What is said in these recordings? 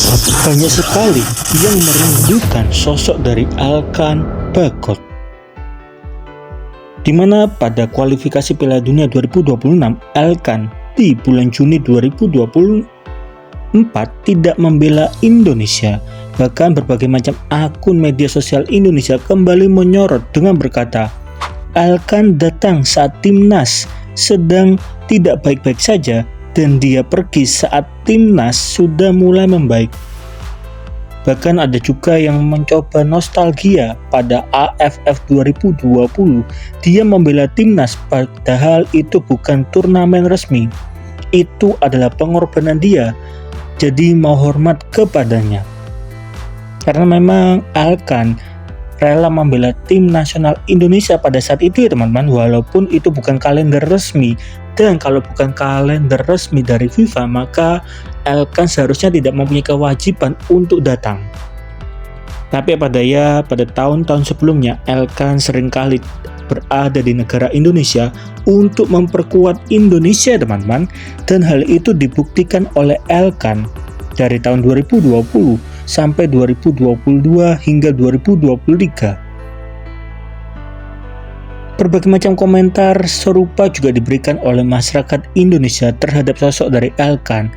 Banyak sekali yang merindukan sosok dari Alkan Bagot, di mana pada kualifikasi Piala Dunia 2026 Alkan di bulan Juni 2024 tidak membela Indonesia. Bahkan berbagai macam akun media sosial Indonesia kembali menyorot dengan berkata, Alkan datang saat timnas sedang tidak baik-baik saja dan dia pergi saat timnas sudah mulai membaik. Bahkan ada juga yang mencoba nostalgia pada AFF 2020. Dia membela timnas padahal itu bukan turnamen resmi. Itu adalah pengorbanan dia. Jadi mau hormat kepadanya. Karena memang Alkan rela membela tim nasional Indonesia pada saat itu ya teman-teman, walaupun itu bukan kalender resmi. Dan kalau bukan kalender resmi dari FIFA, maka Alkan seharusnya tidak mempunyai kewajiban untuk datang. Tapi pada tahun-tahun sebelumnya, Alkan seringkali berada di negara Indonesia untuk memperkuat Indonesia teman-teman. Dan hal itu dibuktikan oleh Alkan dari tahun 2020 sampai 2022 hingga 2023. Berbagai macam komentar serupa juga diberikan oleh masyarakat Indonesia terhadap sosok dari Alkan.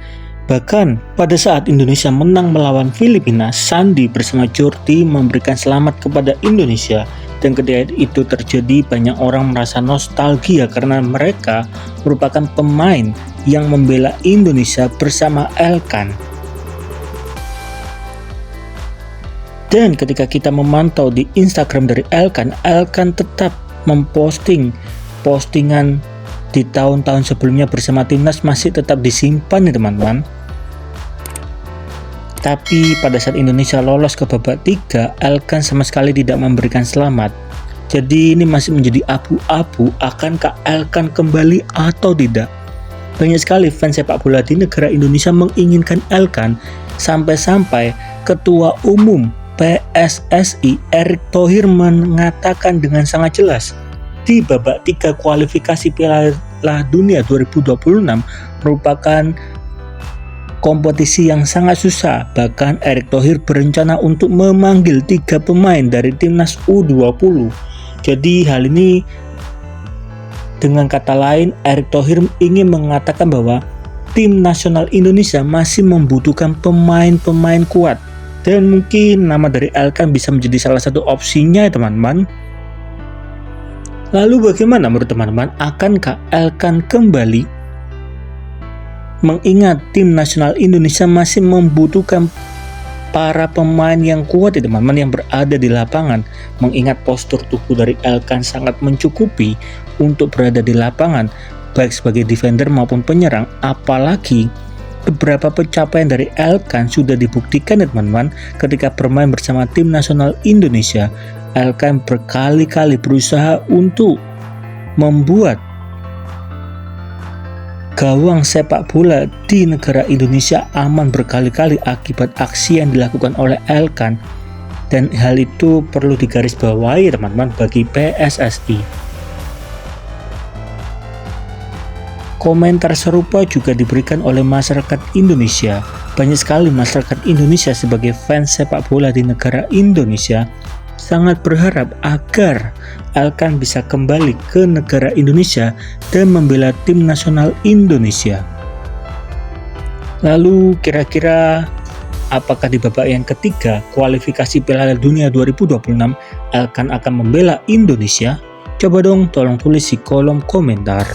Bahkan pada saat Indonesia menang melawan Filipina, Sandi bersama Jordi memberikan selamat kepada Indonesia. Dan ketika itu terjadi, banyak orang merasa nostalgia karena mereka merupakan pemain yang membela Indonesia bersama Alkan. Dan ketika kita memantau di Instagram dari Alkan tetap memposting postingan di tahun-tahun sebelumnya bersama timnas masih tetap disimpan ya teman-teman. Tapi pada saat Indonesia lolos ke babak 3, Alkan sama sekali tidak memberikan selamat. Jadi ini masih menjadi abu-abu, akankah Alkan kembali atau tidak. Banyak sekali fans sepak bola di negara Indonesia menginginkan Alkan, sampai-sampai Ketua Umum PSSI Erick Thohir mengatakan dengan sangat jelas, di babak 3 kualifikasi Piala Dunia 2026 merupakan kompetisi yang sangat susah. Bahkan Erick Thohir berencana untuk memanggil 3 pemain dari timnas U20. Jadi hal ini, dengan kata lain, Erick Thohir ingin mengatakan bahwa tim nasional Indonesia masih membutuhkan pemain-pemain kuat. Dan mungkin nama dari Alkan bisa menjadi salah satu opsinya ya teman-teman. Lalu bagaimana menurut teman-teman? Akankah Alkan kembali? Mengingat tim nasional Indonesia masih membutuhkan para pemain yang kuat ya teman-teman, yang berada di lapangan. Mengingat postur tubuh dari Alkan sangat mencukupi untuk berada di lapangan, baik sebagai defender maupun penyerang. Apalagi beberapa pencapaian dari Alkan sudah dibuktikan ya teman-teman. Ketika bermain bersama tim nasional Indonesia, Alkan berkali-kali berusaha untuk membuat gawang sepak bola di negara Indonesia aman berkali-kali akibat aksi yang dilakukan oleh Alkan. Dan hal itu perlu digarisbawahi teman-teman bagi PSSI. Komentar serupa juga diberikan oleh masyarakat Indonesia. Banyak sekali masyarakat Indonesia sebagai fans sepak bola di negara Indonesia sangat berharap agar Alkan bisa kembali ke negara Indonesia dan membela tim nasional Indonesia. Lalu kira-kira apakah di babak yang ketiga kualifikasi Piala Dunia 2026 Alkan akan membela Indonesia? Coba dong tolong tulis di kolom komentar.